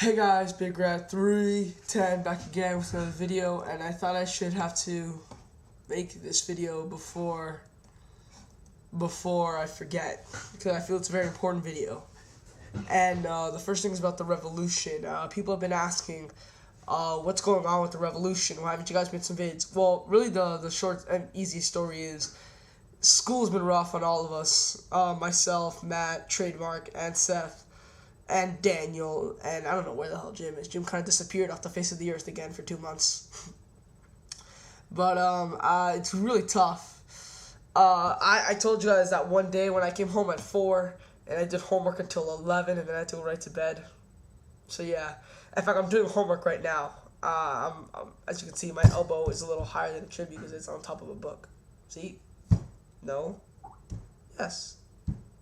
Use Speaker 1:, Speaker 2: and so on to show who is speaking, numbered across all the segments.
Speaker 1: Hey guys, bigratthreeten back again with another video, and I thought I should have to make this video before I forget, because I feel it's a very important video. And the first thing is about the revolution. People have been asking, what's going on with the revolution? Why haven't you guys made some vids? Well, really the short and easy story is school's been rough on all of us. Myself, Matt, Trademark, and Seth. And Daniel, and I don't know where the hell Jim is. Jim kind of disappeared off the face of the earth again for 2 months. But it's really tough. I told you guys that one day when I came home at 4, and I did homework until 11, and then I had to go right to bed. So yeah, in fact, I'm doing homework right now. As you can see, my elbow is a little higher than it should be because it's on top of a book. See? No. Yes.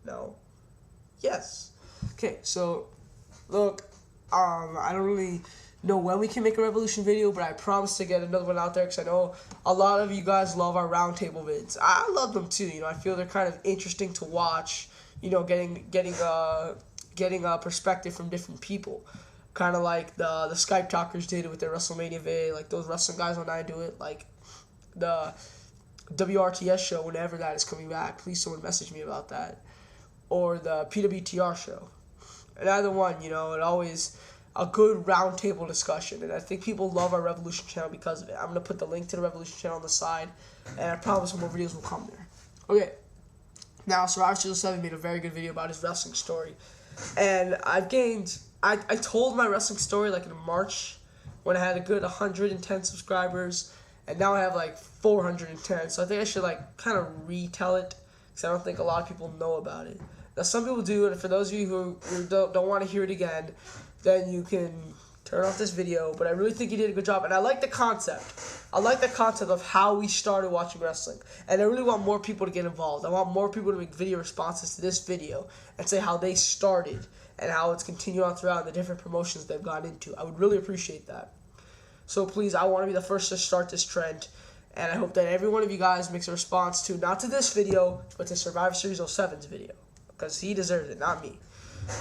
Speaker 1: No. Yes. Okay, so, look, I don't really know when we can make a revolution video, but I promise to get another one out there, because I know a lot of you guys love our roundtable vids. I love them too, I feel they're kind of interesting to watch, getting a perspective from different people. Kind of like the Skype talkers did it with their WrestleMania vid, like those wrestling guys on I do it, like the WRTS show, whenever that is coming back, please someone message me about that. Or the PWTR show. And either one, it always a good roundtable discussion. And I think people love our Revolution channel because of it. I'm going to put the link to the Revolution channel on the side. And I promise more videos will come there. Okay. Now, Survivor Series 7 made a very good video about his wrestling story. And I've gained... I told my wrestling story like in March when I had a good 110 subscribers. And now I have like 410. So I think I should like kind of retell it, because I don't think a lot of people know about it. Now, some people do, and for those of you who don't want to hear it again, then you can turn off this video. But I really think he did a good job, and I like the concept. I like the concept of how we started watching wrestling, and I really want more people to get involved. I want more people to make video responses to this video and say how they started and how it's continued on throughout the different promotions they've gone into. I would really appreciate that. So please, I want to be the first to start this trend. And I hope that every one of you guys makes a response to, not to this video, but to Survivor Series 07's video. Because he deserves it, not me.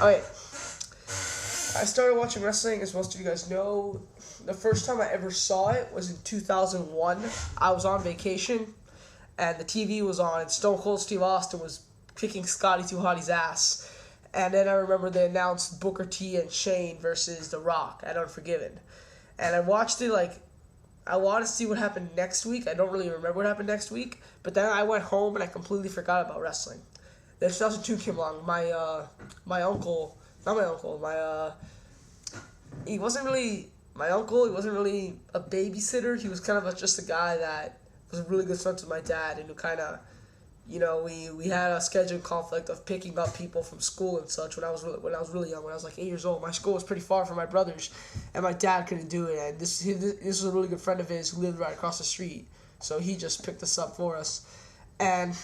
Speaker 1: Okay. I started watching wrestling, as most of you guys know. The first time I ever saw it was in 2001. I was on vacation, and the TV was on, and Stone Cold Steve Austin was kicking Scotty 2 Hotty's ass. And then I remember they announced Booker T and Shane versus The Rock at Unforgiven. And I watched it like... I want to see what happened next week. I don't really remember what happened next week. But then I went home and I completely forgot about wrestling. Then 2002 came along. My uncle, not my uncle, he wasn't really my uncle. He wasn't really a babysitter. He was kind of just a guy that was really good friends with my dad, and who kind of, we had a schedule conflict of picking up people from school and such when I was really young. When I was like 8 years old, my school was pretty far from my brother's, and my dad couldn't do it. And this was a really good friend of his who lived right across the street, so he just picked us up for us, and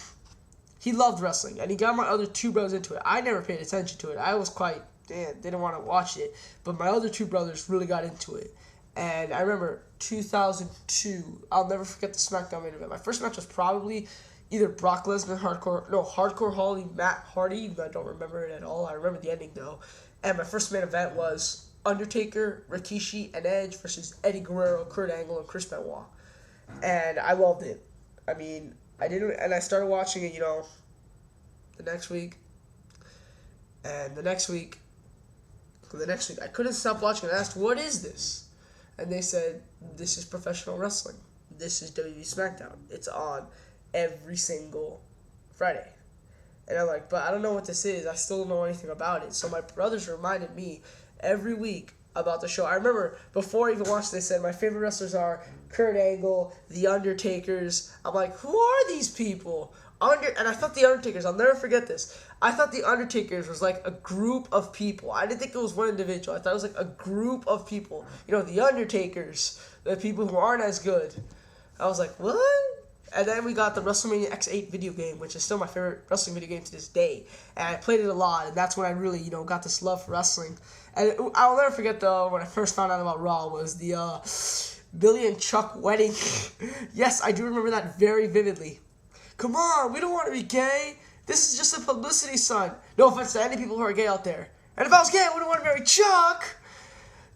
Speaker 1: he loved wrestling, and he got my other 2 brothers into it. I never paid attention to it. I was didn't want to watch it, but my other 2 brothers really got into it. And I remember 2002. I'll never forget the SmackDown main event. My first match was probably either Brock Lesnar, Hardcore Holly, Matt Hardy. I don't remember it at all. I remember the ending though. And my first main event was Undertaker, Rikishi, and Edge versus Eddie Guerrero, Kurt Angle, and Chris Benoit. And I loved it. I mean, I started watching it, the next week. And the next week, I couldn't stop watching it. I asked, what is this? And they said, this is professional wrestling. This is WWE SmackDown. It's on every single Friday. And I'm like, but I don't know what this is. I still don't know anything about it. So my brothers reminded me every week about the show. I remember before I even watched it, they said my favorite wrestlers are Kurt Angle, The Undertakers. I'm like, who are these people? And I thought The Undertakers, I'll never forget this. I thought The Undertakers was like a group of people. I didn't think it was one individual. I thought it was like a group of people. The Undertakers, the people who aren't as good. I was like, what? And then we got the WrestleMania X8 video game, which is still my favorite wrestling video game to this day. And I played it a lot, and that's when I really, got this love for wrestling. And I'll never forget, though, when I first found out about Raw was the Billy and Chuck wedding. Yes, I do remember that very vividly. Come on, we don't want to be gay. This is just a publicity stunt. No offense to any people who are gay out there. And if I was gay, I wouldn't want to marry Chuck.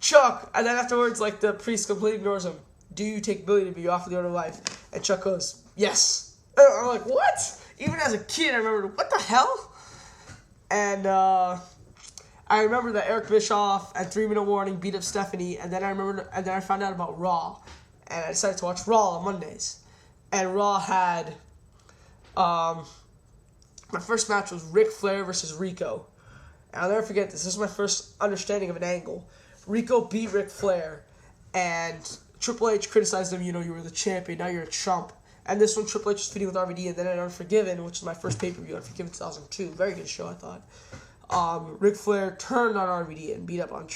Speaker 1: Chuck, and then afterwards, like, the priest completely ignores him. Do you take Billy to be off the order of life? And Chuck goes, yes. And I'm like, what? Even as a kid, I remember, what the hell? And I remember that Eric Bischoff at 3-minute warning beat up Stephanie, and then I found out about Raw, and I decided to watch Raw on Mondays. And Raw had my first match was Ric Flair versus Rico. And I'll never forget this. This is my first understanding of an angle. Rico beat Ric Flair, and Triple H criticized him. You know, you were the champion, now you're a chump. And this one, Triple H was feuding with RVD, and then at Unforgiven, which is my first pay-per-view, Unforgiven 2002. Very good show, I thought. Ric Flair turned on RVD and beat up on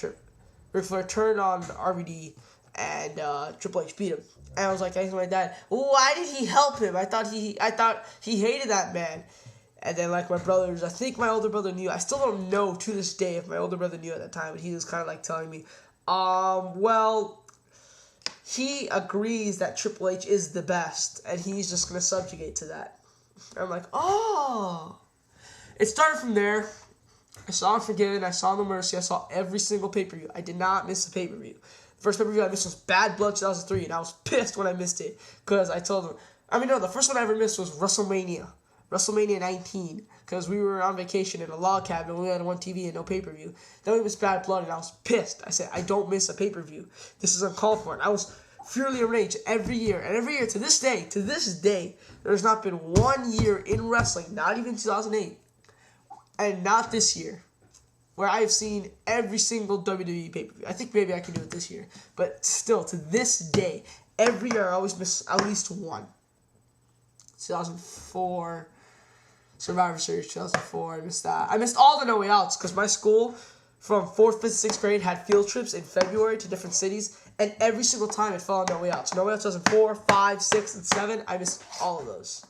Speaker 1: Ric Flair turned on RVD, and Triple H beat him. And I was like, asking my dad, why did he help him? I thought he hated that man. And then, like, my brothers, I think my older brother knew. I still don't know to this day if my older brother knew at that time, but he was kind of, like, telling me, well, he agrees that Triple H is the best, and he's just going to subjugate to that. And I'm like, oh. It started from there. I saw Unforgiven, I saw No Mercy, I saw every single pay-per-view. I did not miss a pay-per-view. The first pay-per-view I missed was Bad Blood 2003, and I was pissed when I missed it, because I told them, the first one I ever missed was WrestleMania 19, because we were on vacation in a log cabin, we had one TV and no pay-per-view. Then we missed Bad Blood, and I was pissed. I said, I don't miss a pay-per-view. This is uncalled for. And I was furiously enraged every year. And every year, to this day, there's not been 1 year in wrestling, not even 2008, and not this year, where I have seen every single WWE pay-per-view. I think maybe I can do it this year. But still, to this day, every year I always miss at least one. 2004... Survivor Series 2004, I missed that. I missed all the No Way Outs because my school from 4th, 5th, 6th grade had field trips in February to different cities, and every single time it fell on No Way Outs. No Way Outs 2004, 5, 6, and 7, I missed all of those.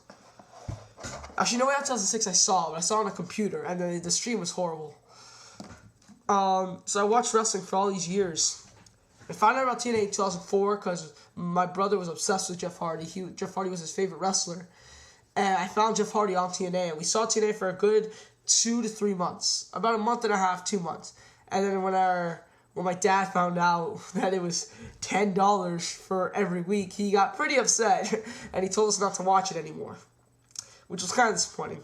Speaker 1: Actually, No Way Out 2006 I saw, but I saw it on a computer, and the stream was horrible. So I watched wrestling for all these years. I found out about TNA in 2004 because my brother was obsessed with Jeff Hardy. Jeff Hardy was his favorite wrestler. And I found Jeff Hardy on TNA, and we saw TNA for a good 2 to 3 months. About a month and a half, 2 months. And then when my dad found out that it was $10 for every week, he got pretty upset, and he told us not to watch it anymore, which was kind of disappointing.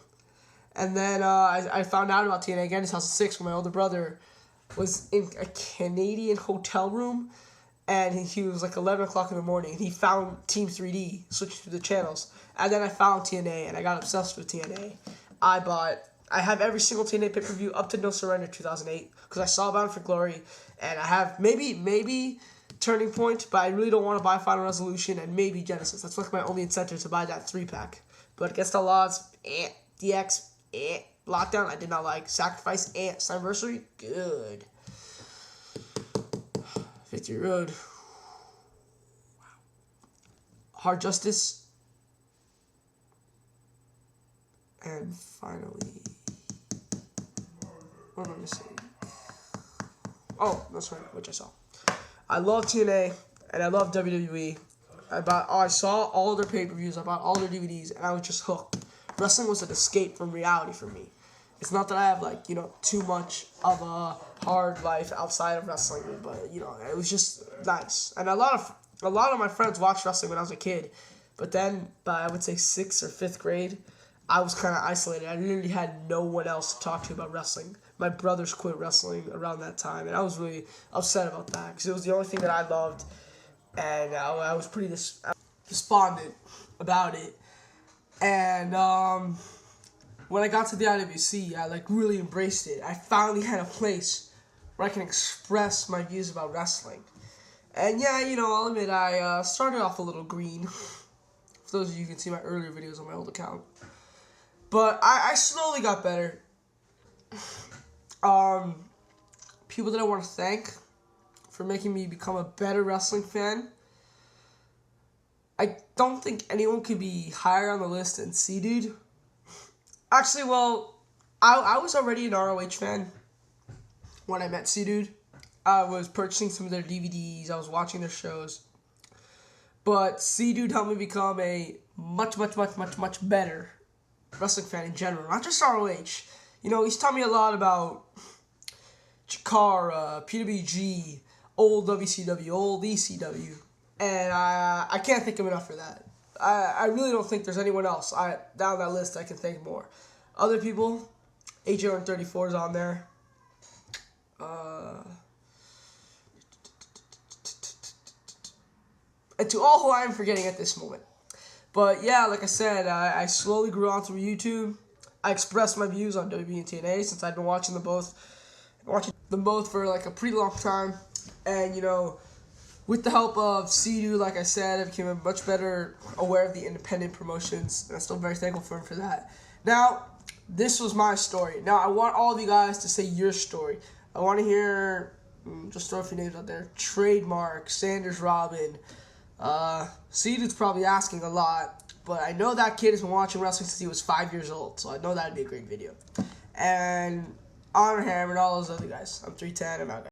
Speaker 1: And then I found out about TNA again in 2006 when my older brother was in a Canadian hotel room, and he was like 11 o'clock in the morning, and he found Team 3D, switching through the channels. And then I found TNA, and I got obsessed with TNA. I have every single TNA pay-per-view up to No Surrender 2008, because I saw Bound for Glory, and I have maybe Turning Point, but I really don't want to buy Final Resolution, and maybe Genesis. That's like my only incentive to buy that 3-pack. But Against All Odds, DX, Lockdown, I did not like. Sacrifice, Slammiversary, good. Victory Road. Wow. Hard Justice. And finally, what am I missing? Oh, that's right, which I saw. I love TNA, and I love WWE. I saw all their pay-per-views, I bought all their DVDs, and I was just hooked. Wrestling was an escape from reality for me. It's not that I have, too much of a hard life outside of wrestling, but, it was just nice. And a lot of my friends watched wrestling when I was a kid, but then by, I would say, 6th or 5th grade, I was kind of isolated. I literally had no one else to talk to about wrestling. My brothers quit wrestling around that time, and I was really upset about that, because it was the only thing that I loved, and I was pretty despondent about it. And, when I got to the IWC, I really embraced it. I finally had a place where I can express my views about wrestling. And yeah, I'll admit, I started off a little green. For those of you who can see my earlier videos on my old account. But I slowly got better. People that I want to thank for making me become a better wrestling fan. I don't think anyone could be higher on the list than C-Dude. Actually, well, I was already an ROH fan when I met C-Dude. I was purchasing some of their DVDs. I was watching their shows. But C-Dude helped me become a much better wrestling fan in general. Not just ROH. He's taught me a lot about Chikara, PWG, old WCW, old ECW, and I can't thank him enough for that. I really don't think there's anyone else down that list I can thank more. Other people, HR34 is on there. And to all who I am forgetting at this moment. But yeah, like I said, I slowly grew on through YouTube. I expressed my views on WB and TNA since I've been watching them both. For like a pretty long time. And you know, with the help of Sea-Doo, like I said, I became much better aware of the independent promotions, and I'm still very thankful for him for that. Now, this was my story. Now, I want all of you guys to say your story. I want to hear, just throw a few names out there, Trademark, Sanders Robin. Sea-Doo's probably asking a lot, but I know that kid has been watching wrestling since he was 5 years old, so I know that'd be a great video. And Honor Ham and all those other guys. I'm 310, I'm out, guys.